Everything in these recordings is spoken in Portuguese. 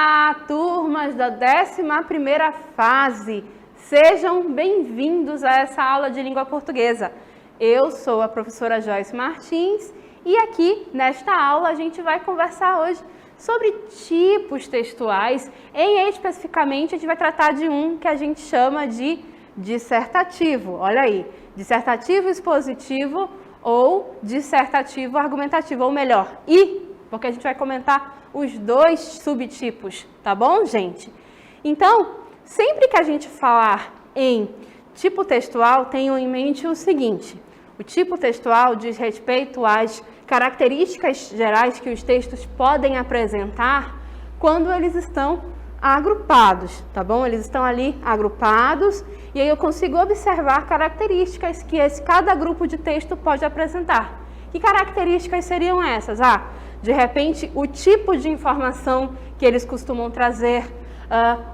Olá, turmas da 11ª fase. Sejam bem-vindos a essa aula de língua portuguesa. Eu sou a professora Joyce Martins e aqui nesta aula a gente vai conversar hoje sobre tipos textuais. Especificamente, a gente vai tratar de um que a gente chama de dissertativo. Olha aí, dissertativo expositivo ou dissertativo argumentativo, ou melhor, porque a gente vai comentar os dois subtipos, tá bom, gente? Então, sempre que a gente falar em tipo textual, tenham em mente o seguinte: o tipo textual diz respeito às características gerais que os textos podem apresentar quando eles estão agrupados, tá bom? Eles estão ali agrupados e aí eu consigo observar características que cada grupo de texto pode apresentar. Que características seriam essas? De repente, o tipo de informação que eles costumam trazer,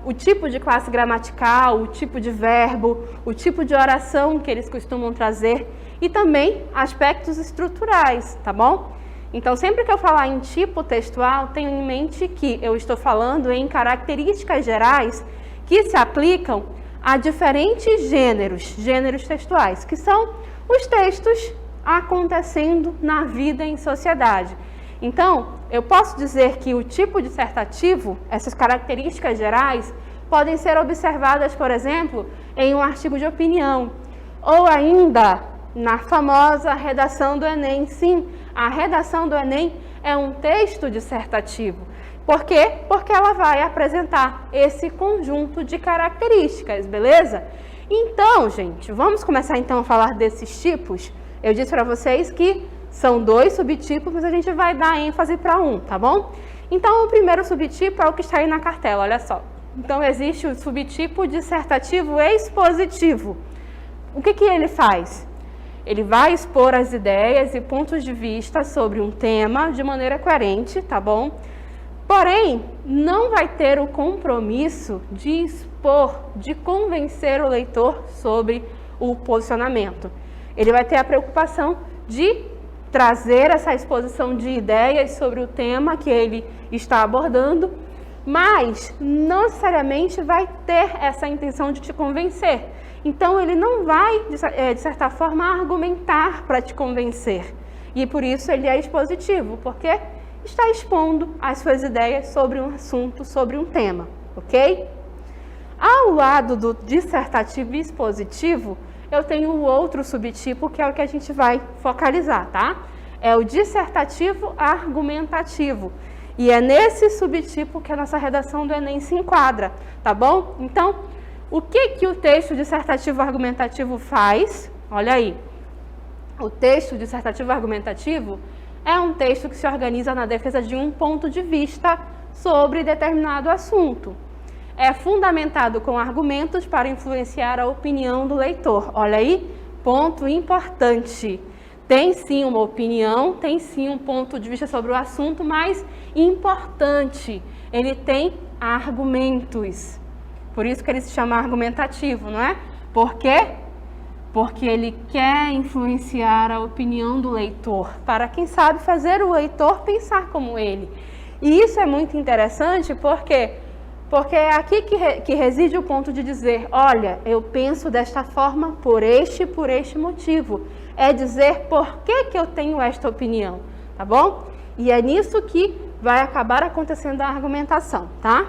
o tipo de classe gramatical, o tipo de verbo, o tipo de oração que eles costumam trazer e também aspectos estruturais, tá bom? Então, sempre que eu falar em tipo textual, tenho em mente que eu estou falando em características gerais que se aplicam a diferentes gêneros textuais, que são os textos acontecendo na vida em sociedade. Então, eu posso dizer que o tipo dissertativo, essas características gerais, podem ser observadas, por exemplo, em um artigo de opinião, ou ainda na famosa redação do Enem. Sim, a redação do Enem é um texto dissertativo. Por quê? Porque ela vai apresentar esse conjunto de características, beleza? Então, gente, vamos começar então a falar desses tipos. Eu disse para vocês que são dois subtipos, mas a gente vai dar ênfase para um, tá bom? Então, o primeiro subtipo é o que está aí na cartela, olha só. Então, existe o subtipo dissertativo expositivo. O que ele faz? Ele vai expor as ideias e pontos de vista sobre um tema de maneira coerente, tá bom? Porém, não vai ter o compromisso de expor, de convencer o leitor sobre o posicionamento. Ele vai ter a preocupação de trazer essa exposição de ideias sobre o tema que ele está abordando, mas não necessariamente vai ter essa intenção de te convencer. Então, ele não vai, de certa forma, argumentar para te convencer. E por isso ele é expositivo, porque está expondo as suas ideias sobre um assunto, sobre um tema, ok? Ao lado do dissertativo expositivo, eu tenho o outro subtipo, que é o que a gente vai focalizar, tá? É o dissertativo argumentativo. E é nesse subtipo que a nossa redação do Enem se enquadra, tá bom? Então, o que o texto dissertativo argumentativo faz? Olha aí. O texto dissertativo argumentativo é um texto que se organiza na defesa de um ponto de vista sobre determinado assunto. É fundamentado com argumentos para influenciar a opinião do leitor. Olha aí, ponto importante. Tem sim uma opinião, tem sim um ponto de vista sobre o assunto, mas importante, ele tem argumentos. Por isso que ele se chama argumentativo, não é? Por quê? Porque ele quer influenciar a opinião do leitor, para quem sabe fazer o leitor pensar como ele. E isso é muito interessante, porque é aqui que reside o ponto de dizer, olha, eu penso desta forma por este motivo. É dizer por que eu tenho esta opinião, tá bom? E é nisso que vai acabar acontecendo a argumentação, tá?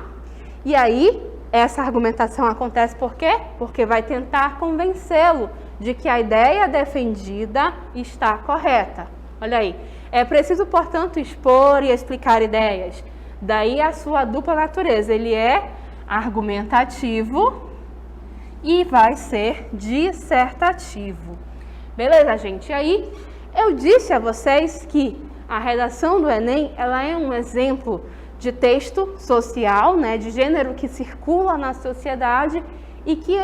E aí, essa argumentação acontece por quê? Porque vai tentar convencê-lo de que a ideia defendida está correta. Olha aí, é preciso, portanto, expor e explicar ideias. Daí a sua dupla natureza, ele é argumentativo e vai ser dissertativo. Beleza, gente? E aí, eu disse a vocês que a redação do Enem, ela é um exemplo de texto social, né, de gênero que circula na sociedade e que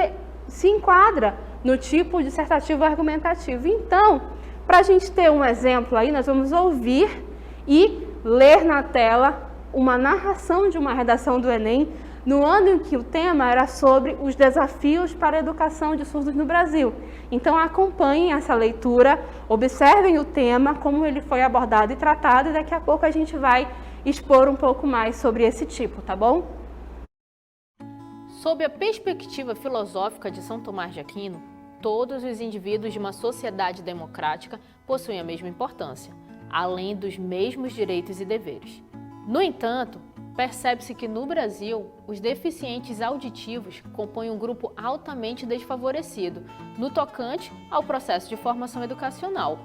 se enquadra no tipo dissertativo argumentativo. Então, para a gente ter um exemplo aí, nós vamos ouvir e ler na tela uma narração de uma redação do Enem no ano em que o tema era sobre os desafios para a educação de surdos no Brasil. Então, acompanhem essa leitura, observem o tema, como ele foi abordado e tratado, e daqui a pouco a gente vai expor um pouco mais sobre esse tipo, tá bom? Sob a perspectiva filosófica de São Tomás de Aquino, todos os indivíduos de uma sociedade democrática possuem a mesma importância, além dos mesmos direitos e deveres. No entanto, percebe-se que no Brasil, os deficientes auditivos compõem um grupo altamente desfavorecido no tocante ao processo de formação educacional,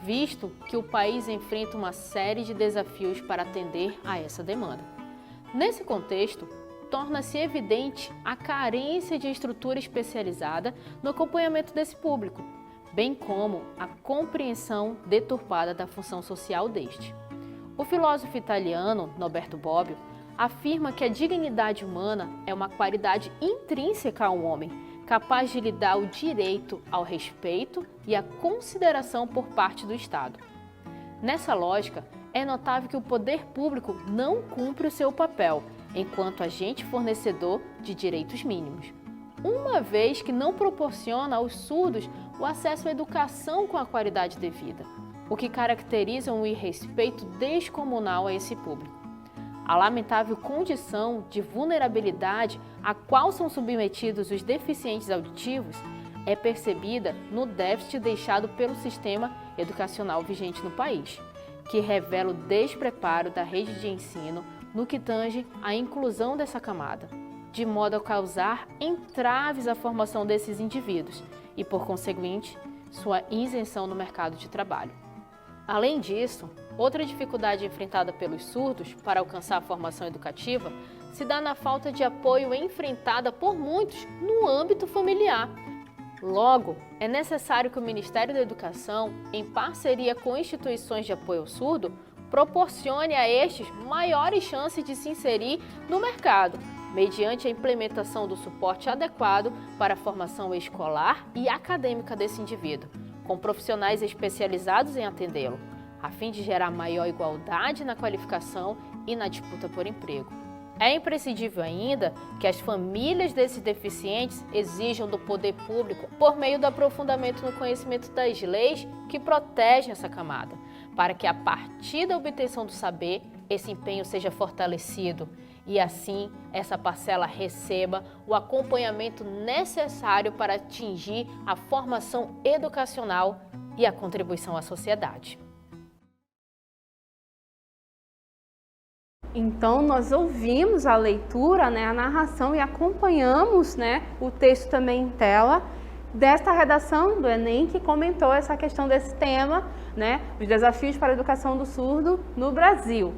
visto que o país enfrenta uma série de desafios para atender a essa demanda. Nesse contexto, torna-se evidente a carência de estrutura especializada no acompanhamento desse público, bem como a compreensão deturpada da função social deste. O filósofo italiano Norberto Bobbio afirma que a dignidade humana é uma qualidade intrínseca ao homem, capaz de lhe dar o direito ao respeito e à consideração por parte do Estado. Nessa lógica, é notável que o poder público não cumpre o seu papel enquanto agente fornecedor de direitos mínimos, uma vez que não proporciona aos surdos o acesso à educação com a qualidade devida, o que caracteriza um irrespeito descomunal a esse público. A lamentável condição de vulnerabilidade a qual são submetidos os deficientes auditivos é percebida no déficit deixado pelo sistema educacional vigente no país, que revela o despreparo da rede de ensino no que tange à inclusão dessa camada, de modo a causar entraves à formação desses indivíduos e, por conseguinte, sua isenção no mercado de trabalho. Além disso, outra dificuldade enfrentada pelos surdos para alcançar a formação educativa se dá na falta de apoio enfrentada por muitos no âmbito familiar. Logo, é necessário que o Ministério da Educação, em parceria com instituições de apoio ao surdo, proporcione a estes maiores chances de se inserir no mercado, mediante a implementação do suporte adequado para a formação escolar e acadêmica desse indivíduo, com profissionais especializados em atendê-lo, a fim de gerar maior igualdade na qualificação e na disputa por emprego. É imprescindível ainda que as famílias desses deficientes exijam do poder público, por meio do aprofundamento no conhecimento das leis que protegem essa camada, para que a partir da obtenção do saber, esse empenho seja fortalecido e assim essa parcela receba o acompanhamento necessário para atingir a formação educacional e a contribuição à sociedade. Então, nós ouvimos a leitura, a narração e acompanhamos, o texto também em tela desta redação do Enem que comentou essa questão desse tema, os desafios para a educação do surdo no Brasil.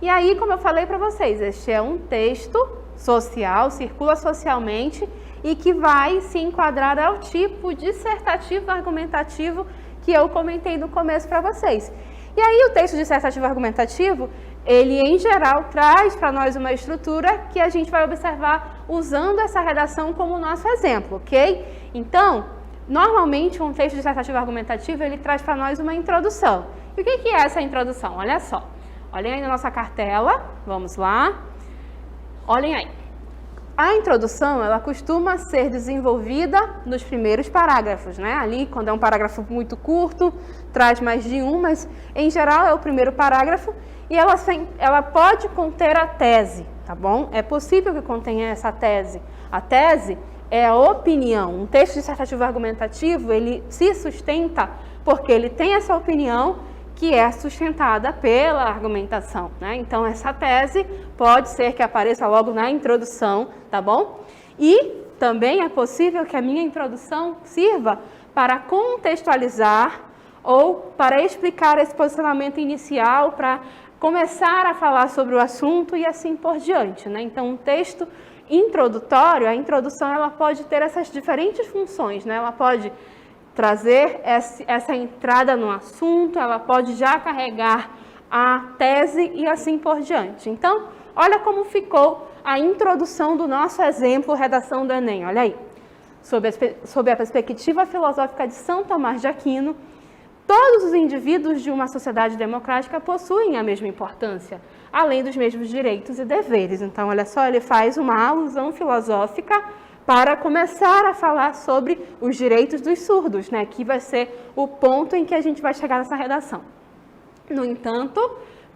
E aí, como eu falei para vocês, este é um texto social, circula socialmente e que vai se enquadrar ao tipo dissertativo argumentativo que eu comentei no começo para vocês. E aí, o texto dissertativo argumentativo, ele, em geral, traz para nós uma estrutura que a gente vai observar usando essa redação como nosso exemplo, ok? Então, normalmente, um texto dissertativo argumentativo, ele traz para nós uma introdução. E o que é essa introdução? Olha só. Olhem aí na nossa cartela. Vamos lá. Olhem aí. A introdução, ela costuma ser desenvolvida nos primeiros parágrafos, Ali, quando é um parágrafo muito curto, traz mais de um, mas, em geral, é o primeiro parágrafo. E ela pode conter a tese, tá bom? É possível que contenha essa tese. A tese é a opinião. Um texto dissertativo argumentativo, ele se sustenta porque ele tem essa opinião que é sustentada pela argumentação, Então, essa tese pode ser que apareça logo na introdução, tá bom? E também é possível que a minha introdução sirva para contextualizar ou para explicar esse posicionamento inicial, para começar a falar sobre o assunto e assim por diante, Então, um texto introdutório, a introdução, ela pode ter essas diferentes funções, Ela pode trazer essa entrada no assunto, ela pode já carregar a tese e assim por diante. Então, olha como ficou a introdução do nosso exemplo, redação do Enem, olha aí. Sob a perspectiva filosófica de São Tomás de Aquino, todos os indivíduos de uma sociedade democrática possuem a mesma importância, além dos mesmos direitos e deveres. Então, olha só, ele faz uma alusão filosófica para começar a falar sobre os direitos dos surdos, que vai ser o ponto em que a gente vai chegar nessa redação. No entanto,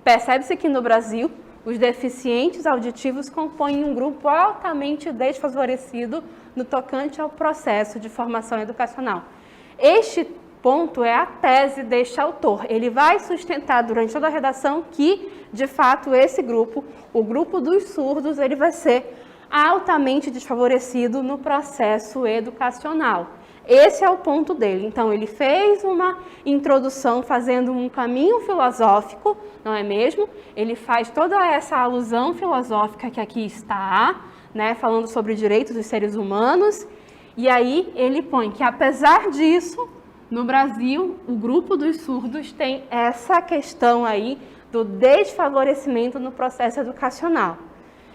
Percebe-se que no Brasil, os deficientes auditivos compõem um grupo altamente desfavorecido no tocante ao processo de formação educacional. Este ponto é a tese deste autor. Ele vai sustentar durante toda a redação que, de fato, esse grupo, o grupo dos surdos, ele vai ser altamente desfavorecido no processo educacional. Esse é o ponto dele. Então, ele fez uma introdução fazendo um caminho filosófico, não é mesmo? Ele faz toda essa alusão filosófica que aqui está, né, falando sobre direitos dos seres humanos, e aí ele põe que, apesar disso, no Brasil, o grupo dos surdos tem essa questão aí do desfavorecimento no processo educacional.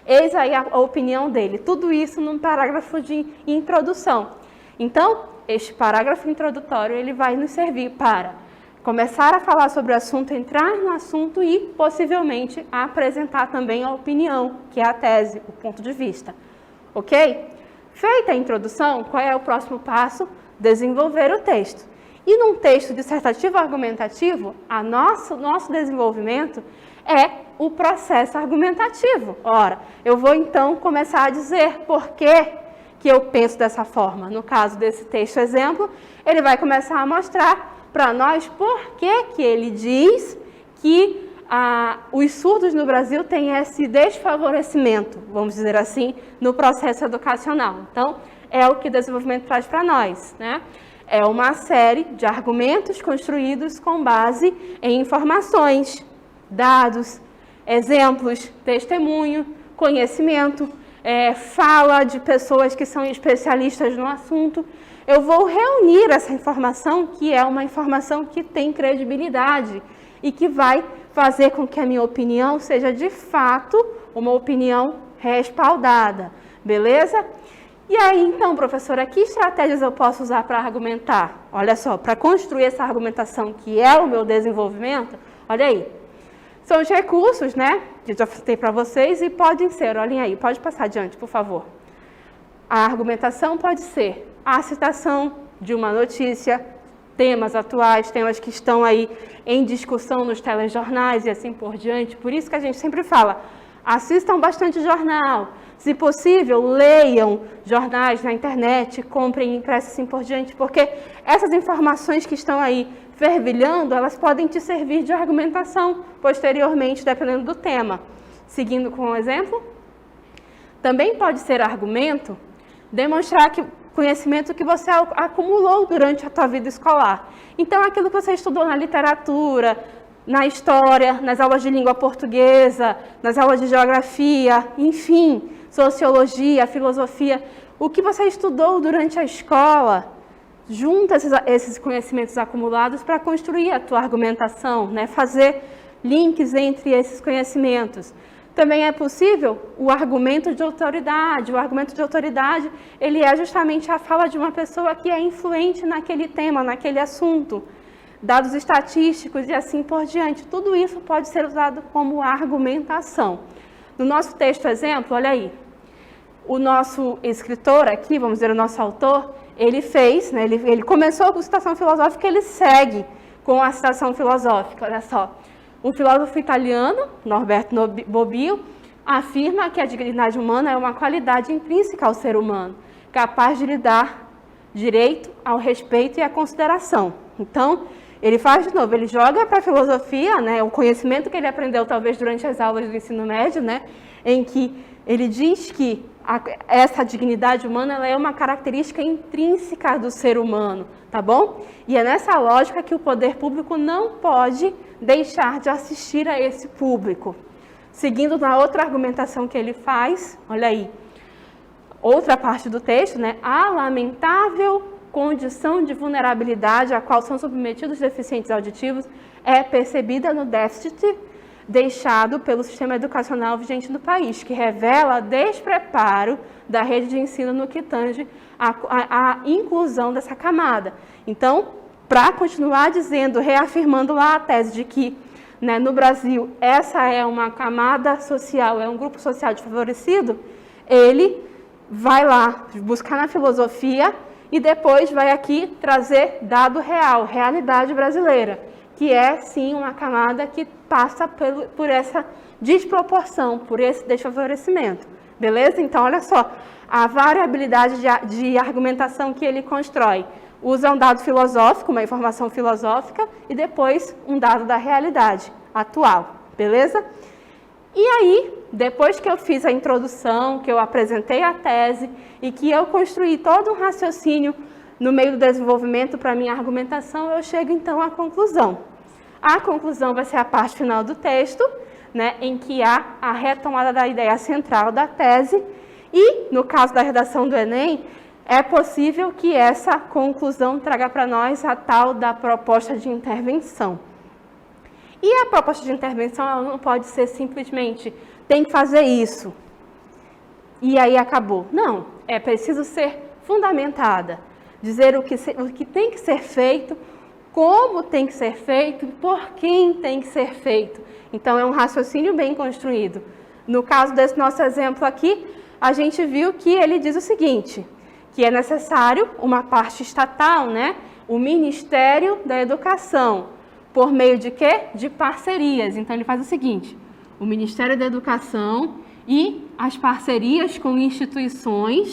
Eis aí a opinião dele. Tudo isso num parágrafo de introdução. Então, este parágrafo introdutório ele vai nos servir para começar a falar sobre o assunto, entrar no assunto e, possivelmente, apresentar também a opinião, que é a tese, o ponto de vista. Ok? Feita a introdução, qual é o próximo passo? Desenvolver o texto. E num texto dissertativo argumentativo, nosso desenvolvimento é o processo argumentativo. Ora, eu vou então começar a dizer por que eu penso dessa forma. No caso desse texto exemplo, ele vai começar a mostrar para nós por que ele diz que os surdos no Brasil têm esse desfavorecimento, vamos dizer assim, no processo educacional. Então, é o que o desenvolvimento traz para nós, né? É uma série de argumentos construídos com base em informações, dados, exemplos, testemunho, conhecimento, fala de pessoas que são especialistas no assunto. Eu vou reunir essa informação, que é uma informação que tem credibilidade e que vai fazer com que a minha opinião seja, de fato, uma opinião respaldada. Beleza? E aí, então, professora, que estratégias eu posso usar para argumentar? Olha só, para construir essa argumentação que é o meu desenvolvimento, olha aí. São os recursos, né, que eu já citei para vocês e podem ser, olhem aí, pode passar adiante, por favor. A argumentação pode ser a citação de uma notícia, temas atuais, temas que estão aí em discussão nos telejornais e assim por diante. Por isso que a gente sempre fala, assistam bastante jornal, se possível, leiam jornais na internet, comprem impressos assim por diante, porque essas informações que estão aí fervilhando, elas podem te servir de argumentação posteriormente, dependendo do tema. Seguindo com o exemplo, também pode ser argumento demonstrar que conhecimento que você acumulou durante a tua vida escolar. Então, aquilo que você estudou na literatura, na história, nas aulas de língua portuguesa, nas aulas de geografia, enfim, sociologia, filosofia, o que você estudou durante a escola, junta esses conhecimentos acumulados para construir a tua argumentação, né? Fazer links entre esses conhecimentos. Também é possível o argumento de autoridade. O argumento de autoridade, ele é justamente a fala de uma pessoa que é influente naquele tema, naquele assunto. Dados estatísticos e assim por diante. Tudo isso pode ser usado como argumentação. No nosso texto exemplo, olha aí, o nosso escritor aqui, vamos dizer, o nosso autor, ele fez, né, ele começou com citação filosófica, ele segue com a citação filosófica, olha só. O filósofo italiano, Norberto Bobbio, afirma que a dignidade humana é uma qualidade intrínseca ao ser humano, capaz de lhe dar direito ao respeito e à consideração. Então, ele faz de novo, ele joga para a filosofia, né, o conhecimento que ele aprendeu talvez durante as aulas do ensino médio, né, em que ele diz que essa dignidade humana ela é uma característica intrínseca do ser humano, tá bom? E é nessa lógica que o poder público não pode deixar de assistir a esse público. Seguindo na outra argumentação que ele faz, olha aí, outra parte do texto, né? A lamentável condição de vulnerabilidade a qual são submetidos deficientes auditivos é percebida no déficit deixado pelo sistema educacional vigente no país, que revela despreparo da rede de ensino no que tange à inclusão dessa camada. Então, para continuar dizendo, reafirmando lá a tese de que, né, no Brasil essa é uma camada social, é um grupo social desfavorecido, ele vai lá buscar na filosofia e depois vai aqui trazer dado real, realidade brasileira. que é sim uma camada que passa por essa desproporção, por esse desfavorecimento. Beleza? Então, olha só, a variabilidade de argumentação que ele constrói. Usa um dado filosófico, uma informação filosófica, e depois um dado da realidade atual. Beleza? E aí, depois que eu fiz a introdução, que eu apresentei a tese e que eu construí todo um raciocínio no meio do desenvolvimento para a minha argumentação, eu chego então à conclusão. A conclusão vai ser a parte final do texto, né, em que há a retomada da ideia central da tese e, no caso da redação do Enem, é possível que essa conclusão traga para nós a tal da proposta de intervenção. E a proposta de intervenção ela não pode ser simplesmente, tem que fazer isso, e aí acabou. Não, é preciso ser fundamentada, dizer o que tem que ser feito, como tem que ser feito, por quem tem que ser feito. Então, é um raciocínio bem construído. No caso desse nosso exemplo aqui, a gente viu que ele diz o seguinte, que é necessário uma parte estatal, né? O Ministério da Educação, por meio de quê? De parcerias. Então, ele faz o seguinte, o Ministério da Educação e as parcerias com instituições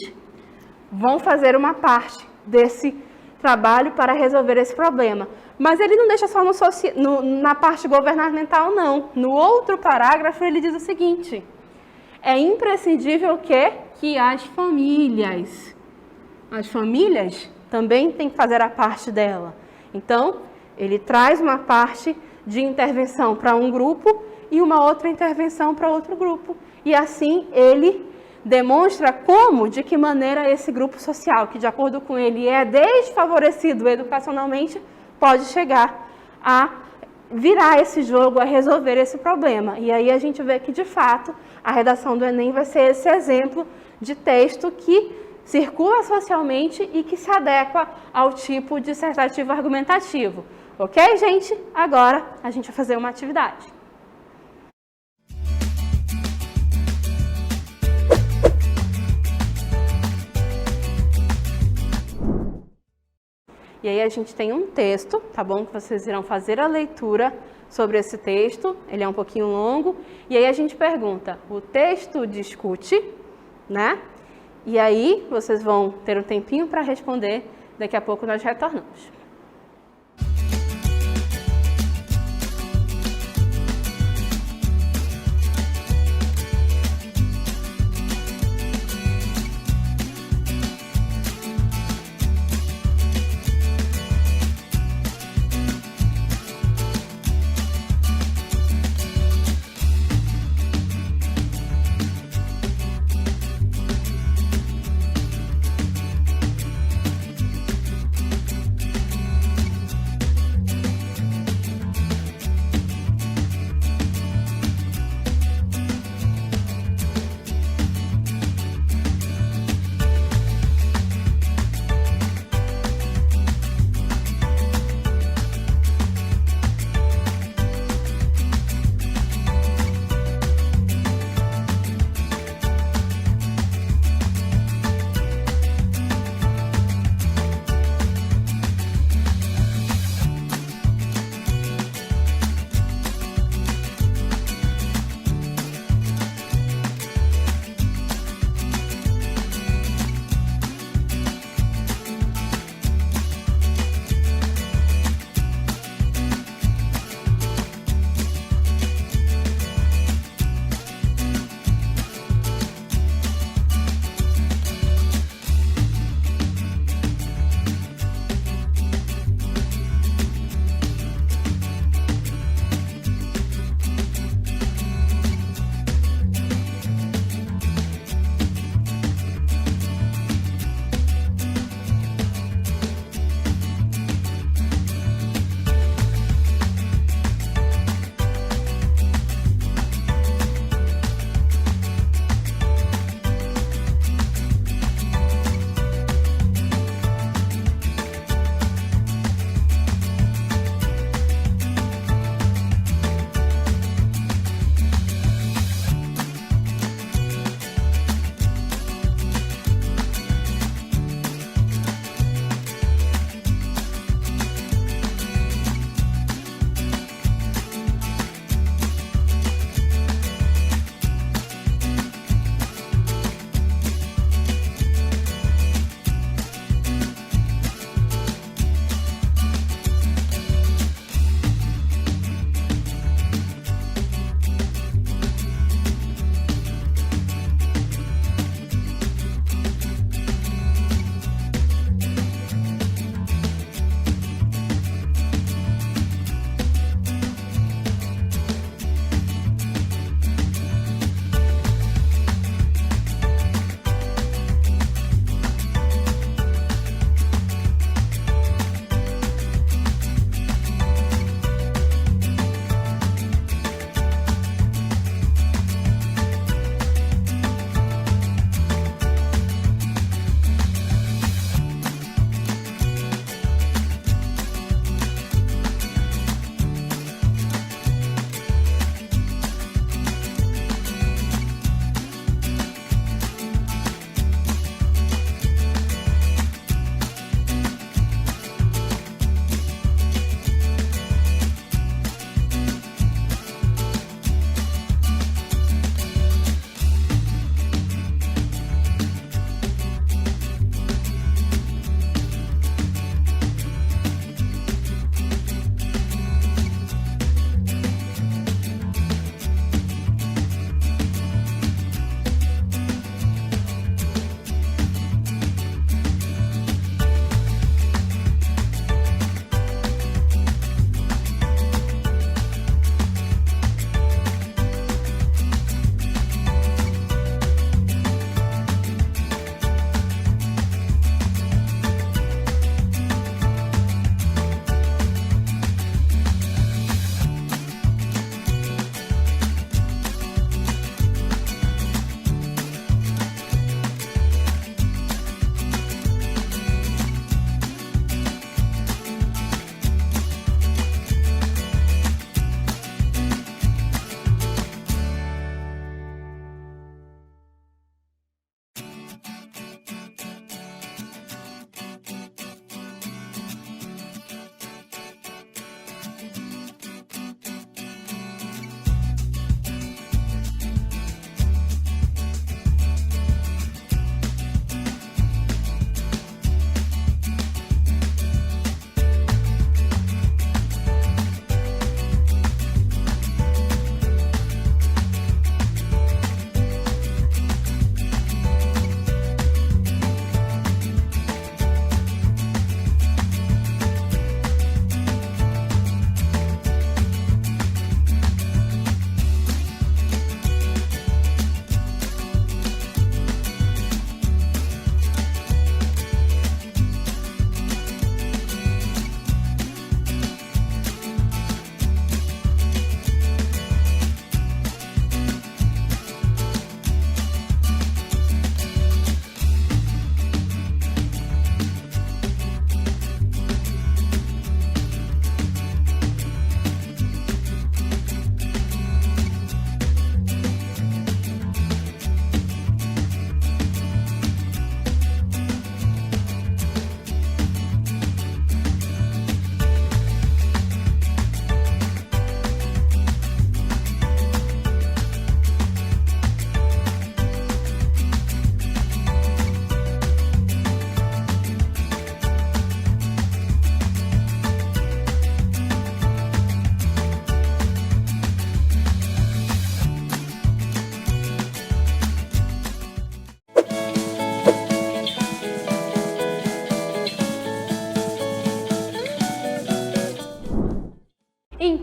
vão fazer uma parte desse trabalho para resolver esse problema. Mas ele não deixa só na parte governamental, não. No outro parágrafo, ele diz o seguinte, é imprescindível que as famílias também têm que fazer a parte dela. Então, ele traz uma parte de intervenção para um grupo e uma outra intervenção para outro grupo. E assim, ele demonstra como, de que maneira esse grupo social, que de acordo com ele é desfavorecido educacionalmente, pode chegar a virar esse jogo, a resolver esse problema. E aí a gente vê que, de fato, a redação do Enem vai ser esse exemplo de texto que circula socialmente e que se adequa ao tipo dissertativo argumentativo. Ok, gente? Agora a gente vai fazer uma atividade. E aí a gente tem um texto, tá bom? Que vocês irão fazer a leitura sobre esse texto. Ele é um pouquinho longo. E aí a gente pergunta, o texto discute, né? E aí vocês vão ter um tempinho para responder. Daqui a pouco nós retornamos.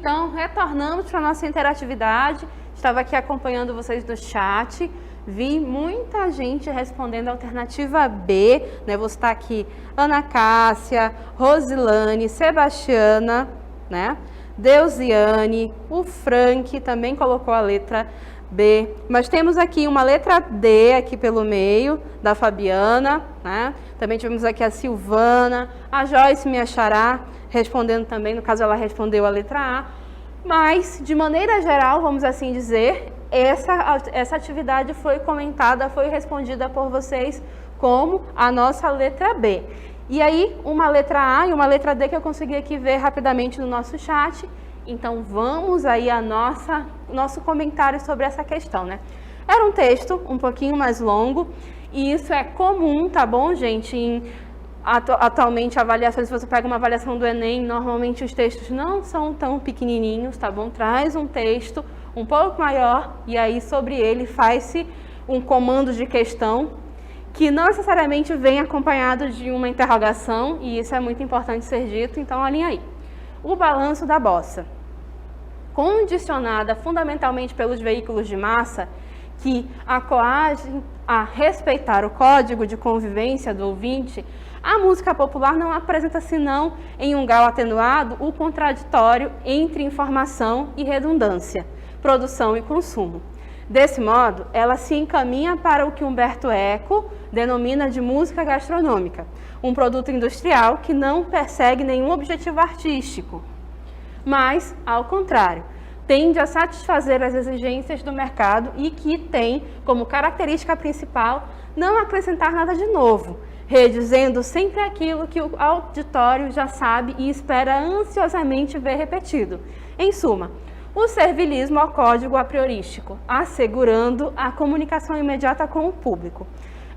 então, retornamos para a nossa interatividade. Estava aqui acompanhando vocês no chat. Vi muita gente respondendo a alternativa B, né? Vou citar aqui Ana Cássia, Rosilane, Sebastiana, né? Deusiane, o Frank também colocou a letra B. Mas temos aqui uma letra D aqui pelo meio, da Fabiana, né? Também tivemos aqui a Silvana, a Joyce me achará, respondendo também, no caso ela respondeu a letra A. Mas, de maneira geral, vamos assim dizer, essa atividade foi comentada, foi respondida por vocês como a nossa letra B. E aí, uma letra A e uma letra D que eu consegui aqui ver rapidamente no nosso chat. Então, vamos aí a nosso comentário sobre essa questão, né? Era um texto um pouquinho mais longo e isso é comum, tá bom, gente? Atualmente, avaliações, se você pega uma avaliação do Enem, normalmente os textos não são tão pequenininhos, tá bom? Traz um texto um pouco maior e aí sobre ele faz-se um comando de questão que não necessariamente vem acompanhado de uma interrogação e isso é muito importante ser dito, então olhem aí. O balanço da bossa, condicionada fundamentalmente pelos veículos de massa que a coagem a respeitar o código de convivência do ouvinte, a música popular não apresenta senão, em um grau atenuado, o contraditório entre informação e redundância, produção e consumo. Desse modo, ela se encaminha para o que Humberto Eco denomina de música gastronômica, um produto industrial que não persegue nenhum objetivo artístico, mas, ao contrário, tende a satisfazer as exigências do mercado e que tem como característica principal não acrescentar nada de novo, redizendo sempre aquilo que o auditório já sabe e espera ansiosamente ver repetido. Em suma, o servilismo ao código a priorístico, assegurando a comunicação imediata com o público.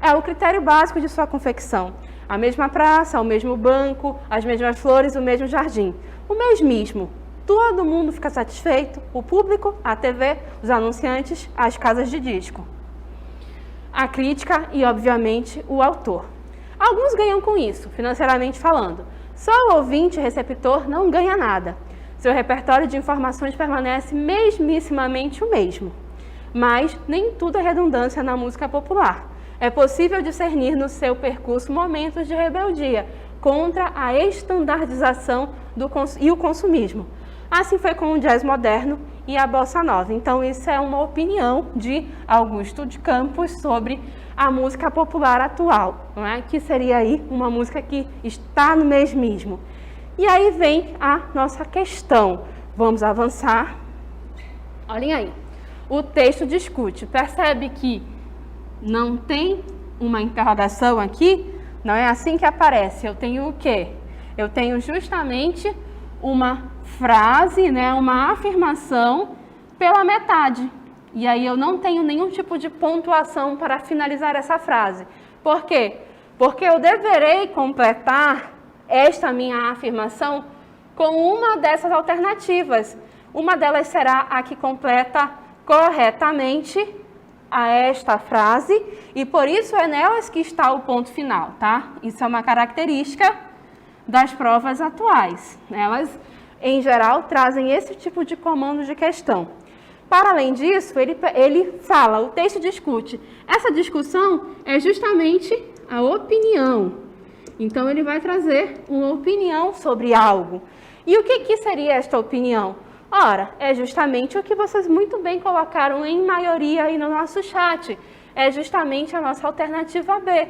É o critério básico de sua confecção. A mesma praça, o mesmo banco, as mesmas flores, o mesmo jardim. O mesmismo. Todo mundo fica satisfeito, o público, a TV, os anunciantes, as casas de disco. A crítica e, obviamente, o autor. Alguns ganham com isso, financeiramente falando. Só o ouvinte receptor não ganha nada. Seu repertório de informações permanece mesmissimamente o mesmo. Mas nem tudo é redundância na música popular. É possível discernir no seu percurso momentos de rebeldia contra a estandardização e o consumismo. Assim foi com o jazz moderno e a bossa nova. Então, isso é uma opinião de Augusto de Campos sobre a música popular atual, não é? Que seria aí uma música que está no mesmismo. E aí vem a nossa questão. Vamos avançar. Olhem aí. O texto discute. Percebe que não tem uma interrogação aqui? Não é assim que aparece. Eu tenho o quê? Eu tenho justamente uma frase, né, uma afirmação pela metade. E aí eu não tenho nenhum tipo de pontuação para finalizar essa frase. Por quê? Porque eu deverei completar esta minha afirmação com uma dessas alternativas. Uma delas será a que completa corretamente a esta frase e por isso é nelas que está o ponto final, tá? Isso é uma característica das provas atuais. Elas, em geral, trazem esse tipo de comando de questão. Para além disso, ele fala, o texto discute. Essa discussão é justamente a opinião. Então, ele vai trazer uma opinião sobre algo. E o que seria esta opinião? Ora, é justamente o que vocês muito bem colocaram em maioria aí no nosso chat. É justamente a nossa alternativa B.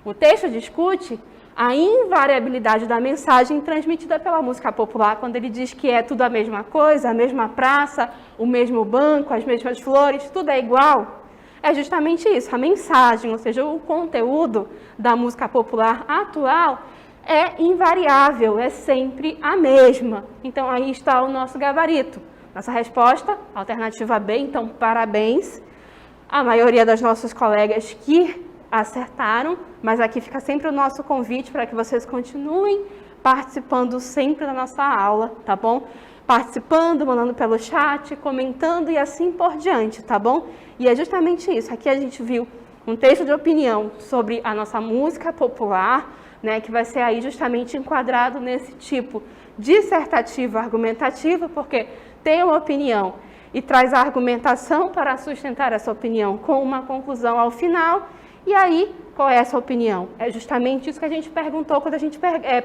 O texto discute a invariabilidade da mensagem transmitida pela música popular, quando ele diz que é tudo a mesma coisa, a mesma praça, o mesmo banco, as mesmas flores, tudo é igual. É justamente isso, a mensagem, ou seja, o conteúdo da música popular atual é invariável, é sempre a mesma. Então, aí está o nosso gabarito. Nossa resposta, alternativa B, então, parabéns. A maioria dos nossos colegas que acertaram, mas aqui fica sempre o nosso convite para que vocês continuem participando sempre da nossa aula, tá bom? Participando, mandando pelo chat, comentando e assim por diante, tá bom? E é justamente isso. Aqui a gente viu um texto de opinião sobre a nossa música popular, né, que vai ser aí justamente enquadrado nesse tipo dissertativo argumentativo, porque tem uma opinião e traz a argumentação para sustentar essa opinião com uma conclusão ao final. E aí, qual é essa opinião? É justamente isso que a gente perguntou quando a gente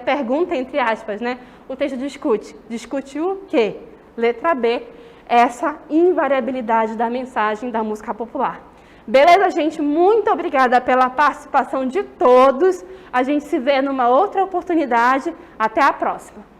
pergunta, entre aspas, né? O texto discute. Discute o quê? Letra B, essa invariabilidade da mensagem da música popular. Beleza, gente? Muito obrigada pela participação de todos. A gente se vê numa outra oportunidade. Até a próxima.